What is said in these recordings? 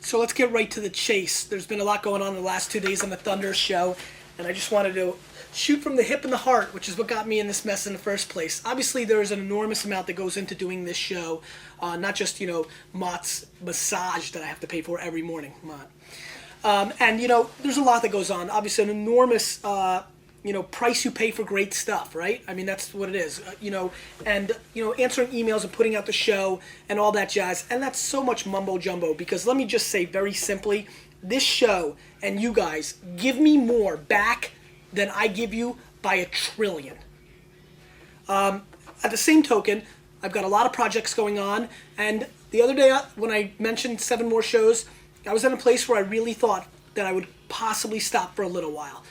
So let's get right to the chase. There's been a lot going on the last 2 days on the Thunder show, and I just wanted to shoot from the hip and the heart, which is what got me in this mess in the first place. Obviously, there is an enormous amount that goes into doing this show, not just, Mott's massage that I have to pay for every morning, Mott. And, there's a lot that goes on. Obviously, an enormous, price you pay for great stuff, right? I mean, that's what it is, answering emails and putting out the show and all that jazz. And that's so much mumbo jumbo because let me just say very simply, this show and you guys give me more back than I give you by 1,000,000,000,000. At the same token, I've got a lot of projects going on, and the other day when I mentioned 7 more shows, I was in a place where I really thought that I would possibly stop for a little while.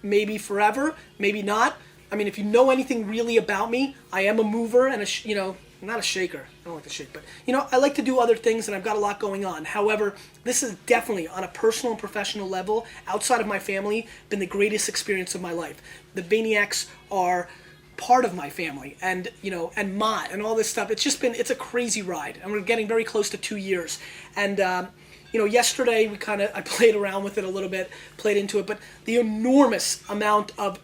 Maybe forever, maybe not. I mean, if you know anything really about me, I am a mover and not a shaker. I don't like to shake, but I like to do other things, and I've got a lot going on. However, this is definitely on a personal and professional level, outside of my family, been the greatest experience of my life. The Vaniacs are part of my family, and and Mott and all this stuff. It's a crazy ride, and we're getting very close to 2 years. And yesterday I played around with it a little bit, played into it, but the enormous amount of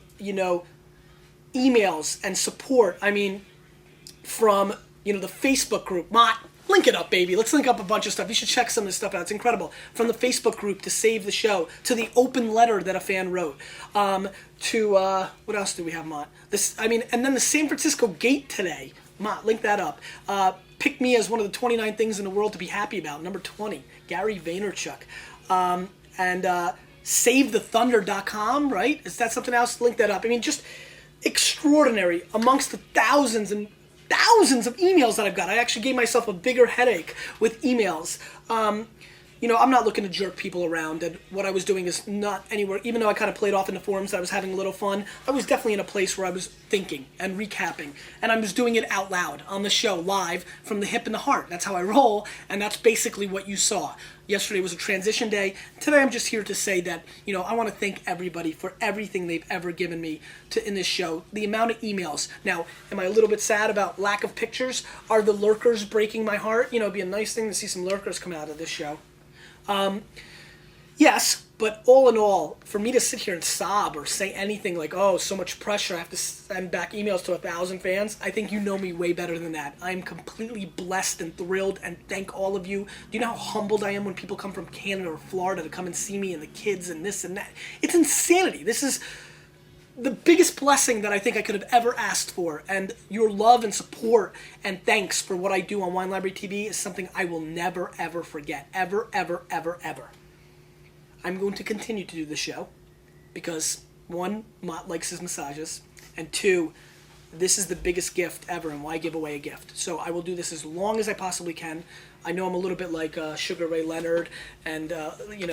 emails and support. I mean, from the Facebook group, Mott, link it up, baby. Let's link up a bunch of stuff. You should check some of this stuff out. It's incredible. From the Facebook group to save the show, to the open letter that a fan wrote, to what else do we have, Mott? And then the San Francisco Gate today, Mott, link that up. Picked me as one of the 29 things in the world to be happy about. Number 20, Gary Vaynerchuk. And SaveTheThunder.com, right? Is that something else? Link that up. I mean, just extraordinary amongst the thousands and thousands of emails that I've got. I actually gave myself a bigger headache with emails. I'm not looking to jerk people around, and what I was doing is not anywhere, even though I kind of played off in the forums that I was having a little fun, I was definitely in a place where I was thinking and recapping, and I was doing it out loud on the show, live, from the hip and the heart. That's how I roll, and that's basically what you saw. Yesterday was a transition day. Today I'm just here to say that, I want to thank everybody for everything they've ever given me in this show. The amount of emails. Now, am I a little bit sad about lack of pictures? Are the lurkers breaking my heart? It'd be a nice thing to see some lurkers come out of this show. Yes, but all in all, for me to sit here and sob or say anything like, oh, so much pressure, I have to send back emails to 1,000 fans, I think you know me way better than that. I'm completely blessed and thrilled, and thank all of you. Do you know how humbled I am when people come from Canada or Florida to come and see me and the kids and this and that? It's insanity. This is the biggest blessing that I think I could have ever asked for, and your love and support and thanks for what I do on Wine Library TV is something I will never, ever forget. Ever, ever, ever, ever. I'm going to continue to do the show because, 1, Mott likes his massages, and 2, this is the biggest gift ever, and why give away a gift? So I will do this as long as I possibly can. I know I'm a little bit like Sugar Ray Leonard and,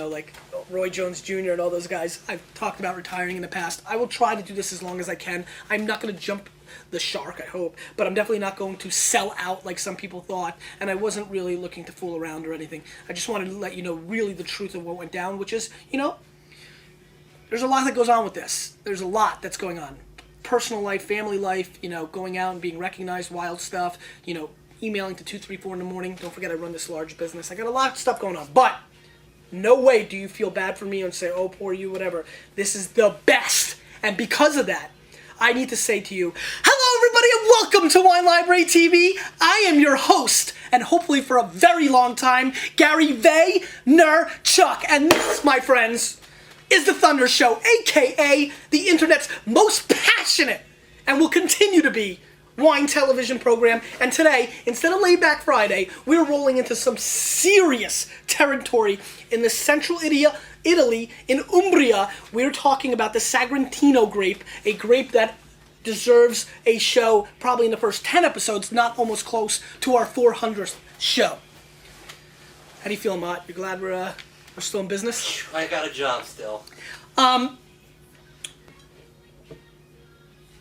like Roy Jones Jr. and all those guys. I've talked about retiring in the past. I will try to do this as long as I can. I'm not going to jump the shark, I hope, but I'm definitely not going to sell out like some people thought, and I wasn't really looking to fool around or anything. I just wanted to let you know really the truth of what went down, which is, there's a lot that goes on with this. There's a lot that's going on. Personal life, family life, going out and being recognized, wild stuff, emailing to 2, 3, 4 in the morning. Don't forget I run this large business. I got a lot of stuff going on, but no way do you feel bad for me and say, oh, poor you, whatever. This is the best, and because of that, I need to say to you, hello everybody and welcome to Wine Library TV. I am your host, and hopefully for a very long time, Gary Vaynerchuk. And this, my friends, is The Thunder Show, aka the internet's most passionate, and will continue to be, wine television program. And today, instead of Laid Back Friday, we're rolling into some serious territory in the central Italy, in Umbria. We're talking about the Sagrantino grape, a grape that deserves a show probably in the first 10 episodes, not almost close to our 400th show. How do you feel, Mott? You glad we're still in business? I got a job still.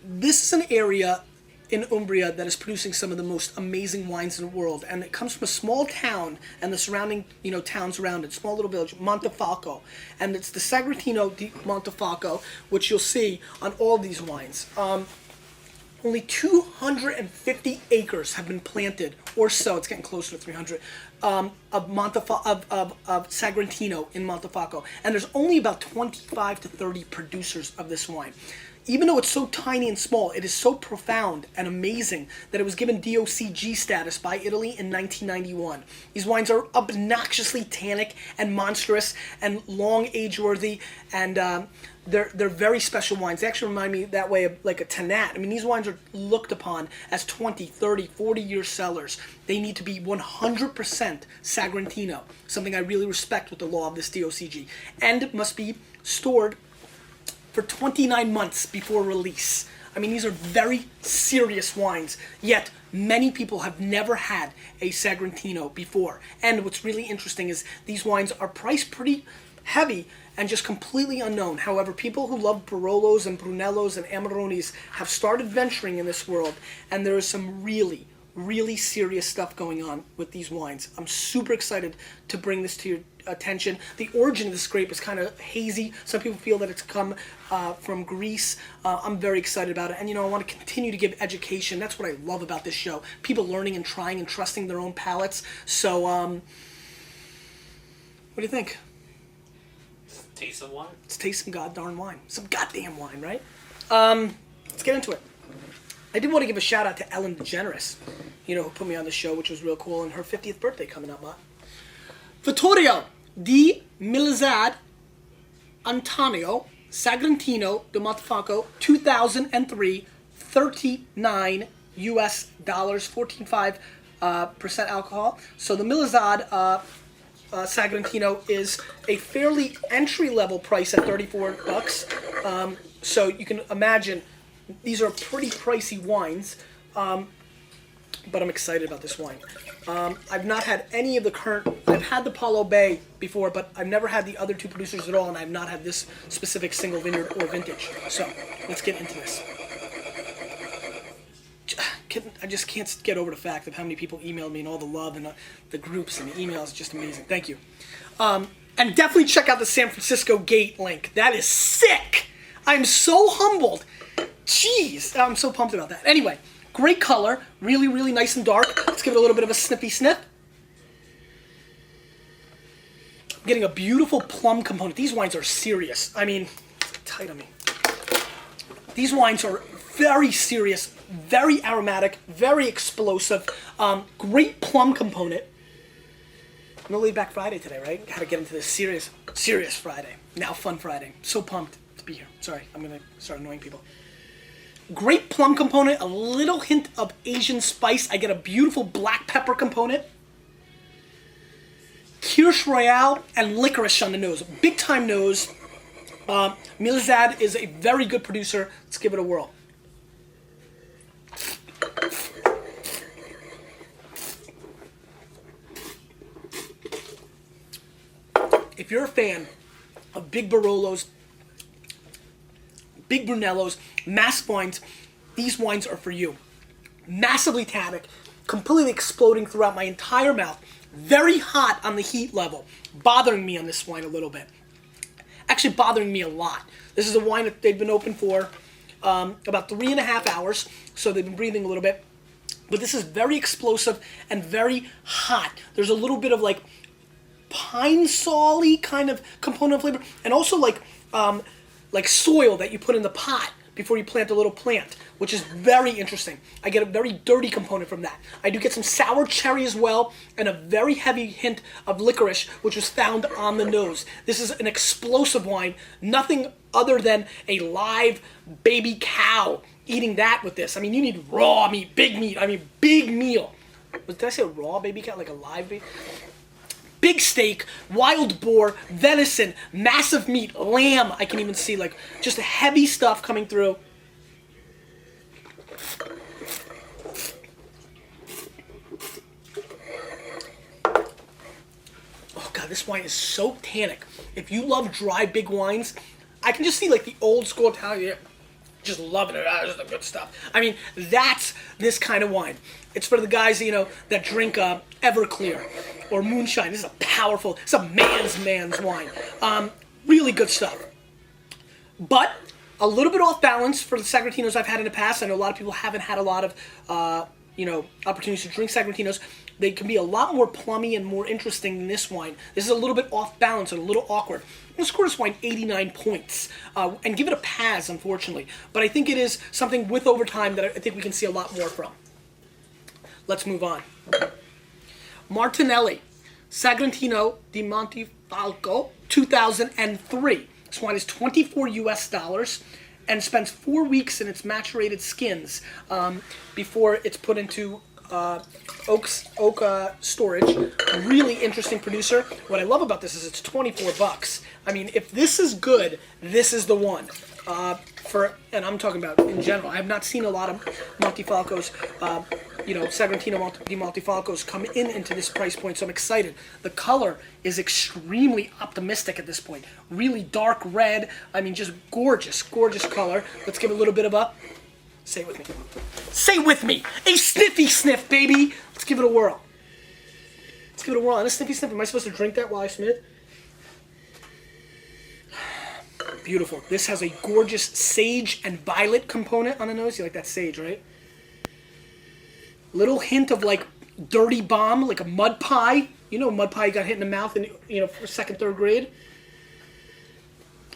This is an area in Umbria that is producing some of the most amazing wines in the world, and it comes from a small town and the surrounding towns around it, small little village, Montefalco, and it's the Sagrantino Di Montefalco, which you'll see on all these wines. only 250 acres have been planted, or so, it's getting closer to 300, of Sagrantino in Montefalco. And there's only about 25 to 30 producers of this wine. Even though it's so tiny and small, it is so profound and amazing that it was given DOCG status by Italy in 1991. These wines are obnoxiously tannic and monstrous and long age-worthy, and they're very special wines. They actually remind me that way of like a Tannat. I mean, these wines are looked upon as 20, 30, 40-year sellers. They need to be 100% Sagrantino, something I really respect with the law of this DOCG, and must be stored for 29 months before release. I mean, these are very serious wines, yet many people have never had a Sagrantino before. And what's really interesting is these wines are priced pretty heavy and just completely unknown. However, people who love Barolos and Brunellos and Amaronis have started venturing in this world, and there is some really, really serious stuff going on with these wines. I'm super excited to bring this to your attention. The origin of this grape is kind of hazy. Some people feel that it's come from Greece. I'm very excited about it, and I want to continue to give education. That's what I love about this show. People learning and trying and trusting their own palates. So, what do you think? Taste some wine? Let's taste some goddamn wine. Some goddamn wine, right? Let's get into it. I did want to give a shout out to Ellen DeGeneres, who put me on the show, which was real cool, and her 50th birthday coming up, Vittorio di Milazad Antonio Sagrantino di Montefalco, 2003, 39 US dollars, 14.5% alcohol. So the Milazad Sagrantino is a fairly entry-level price at $34. So you can imagine these are pretty pricey wines, but I'm excited about this wine. I've not had any of the current. I've had the Paulo Bay before, but I've never had the other two producers at all, and I've not had this specific single vineyard or vintage. So let's get into this. I just can't get over the fact of how many people emailed me and all the love and the groups and the emails. Just amazing. Thank you. And definitely check out the San Francisco Gate link. That is sick. I'm so humbled. Jeez, I'm so pumped about that. Anyway, great color. Really, really nice and dark. Let's give it a little bit of a sniffy sniff. I'm getting a beautiful plum component. These wines are serious. I mean, tight on me. These wines are very serious, very aromatic, very explosive. Great plum component. No laid back Friday today, right? Gotta get into this serious Friday. Now fun Friday. So pumped to be here. Sorry, I'm gonna start annoying people. Great plum component, a little hint of Asian spice. I get a beautiful black pepper component. Kirsch Royale and licorice on the nose. Big time nose. Milazad is a very good producer. Let's give it a whirl. If you're a fan of big Barolos, big Brunellos, massive wines, these wines are for you. Massively tannic, completely exploding throughout my entire mouth. Very hot on the heat level, bothering me on this wine a little bit. Actually bothering me a lot. This is a wine that they've been open for about 3.5 hours, so they've been breathing a little bit. But this is very explosive and very hot. There's a little bit of like pine saw-y kind of component of flavor, and also like soil that you put in the pot before you plant a little plant, which is very interesting. I get a very dirty component from that. I do get some sour cherry as well, and a very heavy hint of licorice, which was found on the nose. This is an explosive wine, nothing other than a live baby cow eating that with this. I mean, you need raw meat, big meat, I mean, big meal. Did I say raw baby cow, like a live baby? Big steak, wild boar, venison, massive meat, lamb. I can even see like just heavy stuff coming through. Oh God, this wine is so tannic. If you love dry, big wines, I can just see like the old school Italian just loving it. This is the good stuff. I mean, that's this kind of wine. It's for the guys, that drink Everclear or moonshine. This is it's a man's wine. Really good stuff. But A little bit off balance for the Sagrantinos I've had in the past. I know a lot of people haven't had a lot of, opportunities to drink Sagrantinos. They can be a lot more plummy and more interesting than this wine. This is a little bit off balance and a little awkward. I'm going to score this wine 89 points and give it a pass, unfortunately. But I think it is something with overtime that I think we can see a lot more from. Let's move on. Martinelli, Sagrantino Di Montefalco, 2003. This wine is $24 and spends 4 weeks in its maturated skins before it's put into oak storage. Really interesting producer. What I love about this is it's $24. I mean, if this is good, this is the one. And I'm talking about in general. I have not seen a lot of Montefalcos, Sagrantino Di Montefalcos come into this price point, so I'm excited. The color is extremely optimistic at this point. Really dark red. I mean, just gorgeous, gorgeous color. Let's give it a little bit of a, say it with me. Say it with me. A sniffy sniff, baby. Let's give it a whirl. Let's give it a whirl. And a sniffy sniff. Am I supposed to drink that while I sniff? Beautiful. This has a gorgeous sage and violet component on the nose. You like that sage, right? Little hint of like dirty bomb, like a mud pie. You know, mud pie got hit in the mouth in for second, third grade.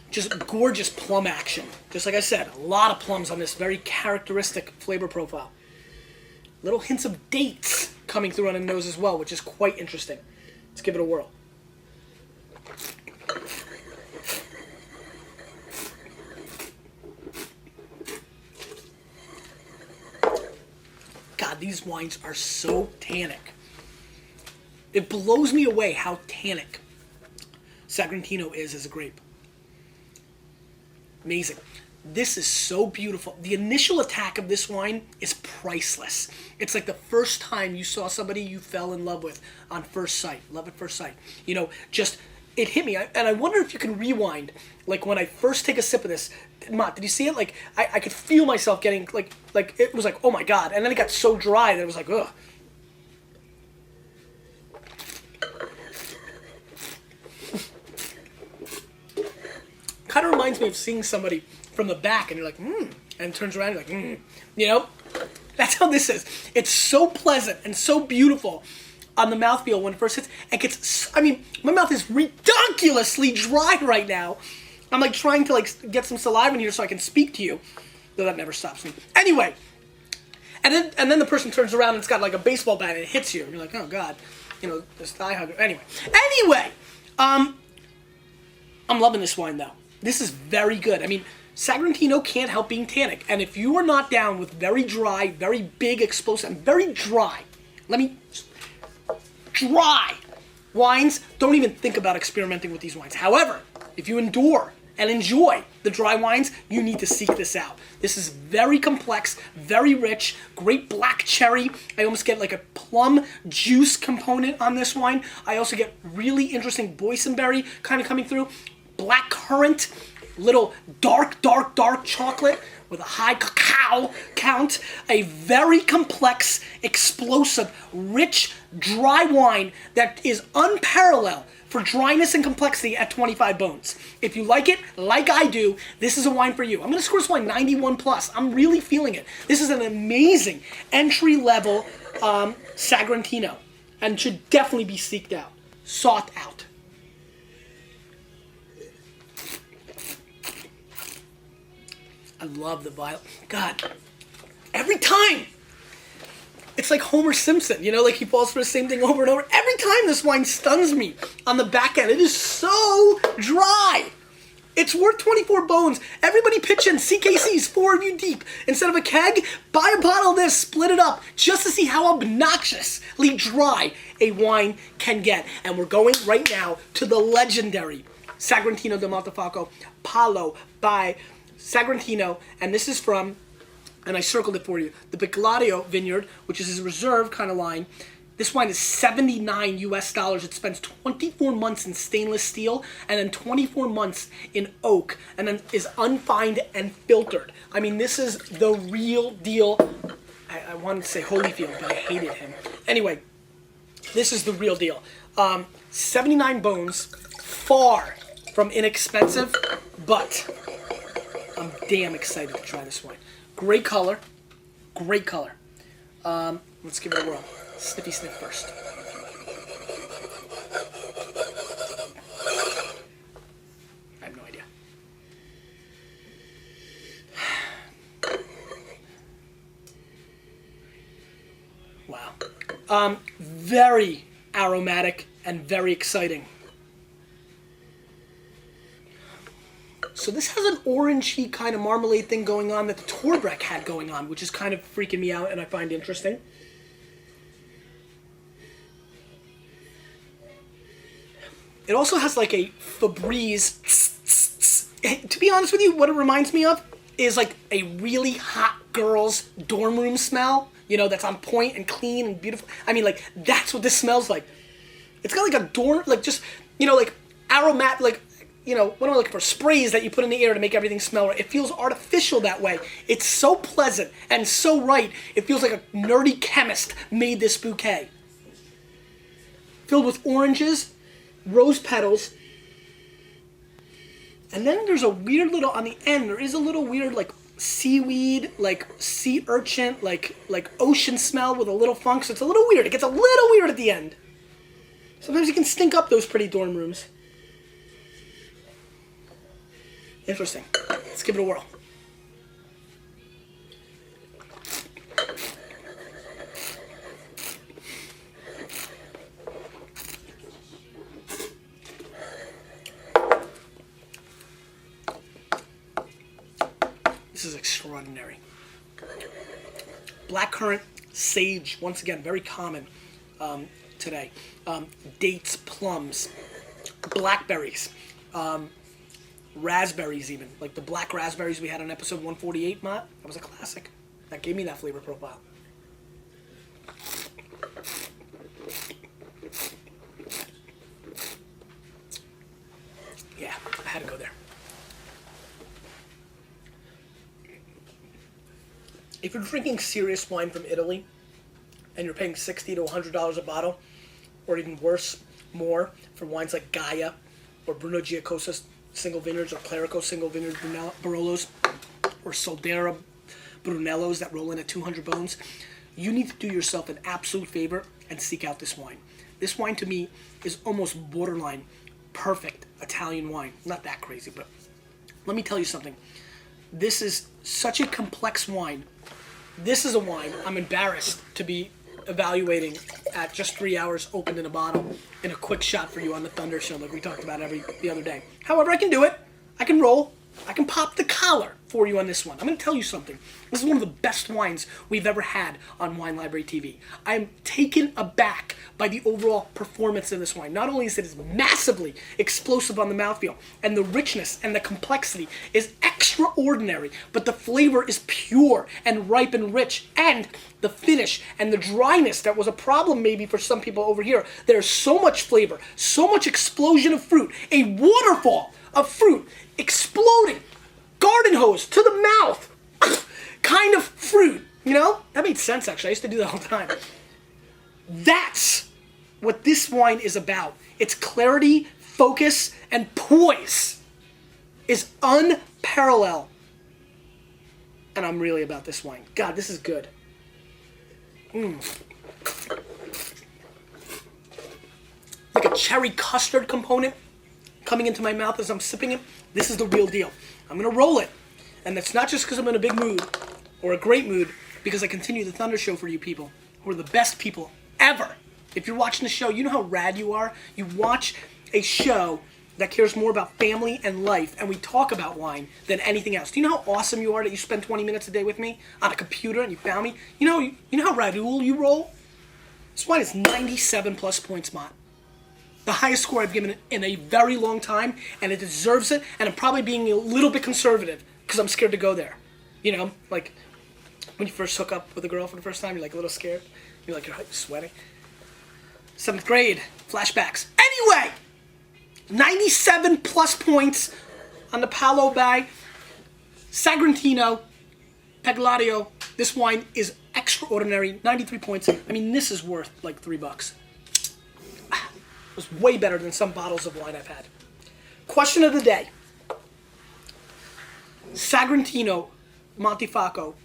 Just gorgeous plum action. Just like I said, a lot of plums on this very characteristic flavor profile. Little hints of dates coming through on the nose as well, which is quite interesting. Let's give it a whirl. God, these wines are so tannic. It blows me away how tannic Sagrantino is as a grape. Amazing. This is so beautiful. The initial attack of this wine is priceless. It's like the first time you saw somebody you fell in love with on first sight. Love at first sight. It hit me. And I wonder if you can rewind. Like when I first take a sip of this, Mott, did you see it? Like I could feel myself getting like it was like, oh my God. And then it got so dry that it was like, ugh. Kind of reminds me of seeing somebody from the back and you're like, and turns around and you're like, That's how this is. It's so pleasant and so beautiful on the mouthfeel when it first hits. My mouth is ridiculously dry right now. I'm like trying to get some saliva in here so I can speak to you. Though that never stops me. Anyway, and then the person turns around and it's got like a baseball bat and it hits you. And you're like, oh God, this thigh hugger. Anyway, I'm loving this wine though. This is very good. I mean, Sagrantino can't help being tannic. And if you are not down with very dry, very big, explosive, and very dry, dry wines, don't even think about experimenting with these wines. However, if you endure and enjoy the dry wines, you need to seek this out. This is very complex, very rich, great black cherry. I almost get like a plum juice component on this wine. I also get really interesting boysenberry kind of coming through. Black currant, little dark chocolate with a high cacao count. A very complex, explosive, rich, dry wine that is unparalleled for dryness and complexity at 25 bones. If you like it, like I do, this is a wine for you. I'm going to score this wine 91 plus. I'm really feeling it. This is an amazing entry-level Sagrantino and should definitely be sought out. I love the violet. God, every time. It's like Homer Simpson, like he falls for the same thing over and over. Every time this wine stuns me on the back end. It is so dry. It's worth 24 bones. Everybody pitch in. CKC's, 4 of you deep. Instead of a keg, buy a bottle of this, split it up, just to see how obnoxiously dry a wine can get. And we're going right now to the legendary Sagrantino Di Montefalco Palo by Sagrantino, and this is from, and I circled it for you, the Biclario vineyard, which is his reserve kind of line. This wine is $79. It spends 24 months in stainless steel and then 24 months in oak, and then is unfined and filtered. I mean, this is the real deal. I wanted to say Holyfield, but I hated him. Anyway, this is the real deal. 79 bones, far from inexpensive, but I'm damn excited to try this wine. Great color. Great color. Let's give it a whirl. Sniffy sniff first. I have no idea. Wow. Very aromatic and very exciting. So this has an orangey kind of marmalade thing going on that the Torbreck had going on, which is kind of freaking me out and I find interesting. It also has like a Febreze. To be honest with you, what it reminds me of is like a really hot girl's dorm room smell. You know, that's on point and clean and beautiful. I mean, like, that's what this smells like. It's got like a dorm, like just, you know, like aromatic, like, you know, what am I looking for? Sprays that you put in the air to make everything smell right. It feels artificial that way. It's so pleasant and so right. It feels like a nerdy chemist made this bouquet. Filled with oranges, rose petals, and then there's a weird little, on the end, there is a little weird, like, seaweed, like sea urchin, like ocean smell with a little funk. So it's a little weird. It gets a little weird at the end. Sometimes you can stink up those pretty dorm rooms. Interesting. Let's give it a whirl. This is extraordinary. Blackcurrant, sage, once again, very common today. Dates, plums, blackberries, raspberries even. Like the black raspberries we had on episode 148, Mott. That was a classic. That gave me that flavor profile. Yeah, I had to go there. If you're drinking serious wine from Italy and you're paying $60 to $100 a bottle, or even worse, more, for wines like Gaia or Bruno Giacosa single vineyards or Clerico single vineyard Barolos or Soldera Brunellos that roll in at 200 bones, you need to do yourself an absolute favor and seek out this wine. This wine to me is almost borderline perfect Italian wine. Not that crazy, but let me tell you something. This is such a complex wine. This is a wine I'm embarrassed to be evaluating at just 3 hours opened in a bottle in a quick shot for you on the Thunder Show like we talked about the other day. However, I can do it. I can roll. I can pop the collar for you on this one. I'm going to tell you something. This is one of the best wines we've ever had on Wine Library TV. I am taken aback by the overall performance of this wine. Not only is it massively explosive on the mouthfeel, and the richness and the complexity is extraordinary, but the flavor is pure and ripe and rich, and the finish and the dryness that was a problem maybe for some people over here. There's so much flavor, so much explosion of fruit, a waterfall of fruit exploding, garden hose to the mouth kind of fruit, you know? That made sense, actually. I used to do that all the time. That's what this wine is about. Its clarity, focus, and poise is unparalleled. And I'm really about this wine. God, this is good. Like a cherry custard component coming into my mouth as I'm sipping it. This is the real deal. I'm going to roll it. And that's not just because I'm in a big mood or a great mood, because I continue the Thunder Show for you people who are the best people ever. If you're watching the show, you know how rad you are. You watch a show that cares more about family and life, and we talk about wine than anything else. Do you know how awesome you are that you spend 20 minutes a day with me on a computer and you found me? You know how Raoul you roll? This wine is 97 plus points, Mott. The highest score I've given it in a very long time, and it deserves it, and I'm probably being a little bit conservative because I'm scared to go there. You know, like when you first hook up with a girl for the first time, you're like a little scared. You're like, you're sweating. 7th grade, flashbacks. Anyway, 97 plus points on the Paolo by Sagrantino Pegladio. This wine is extraordinary. 93 points. I mean, this is worth like $3. It was way better than some bottles of wine I've had. Question of the day. Sagrantino Montefalco.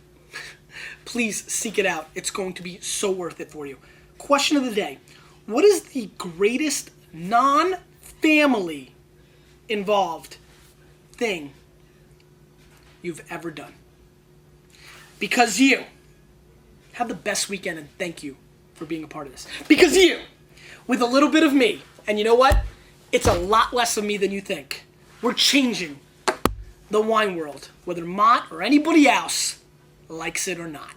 Please seek it out. It's going to be so worth it for you. Question of the day. What is the greatest non-family involved thing you've ever done? Because you have the best weekend, and thank you for being a part of this. Because you, with a little bit of me, and you know what? It's a lot less of me than you think. We're changing the wine world, whether Mott or anybody else likes it or not.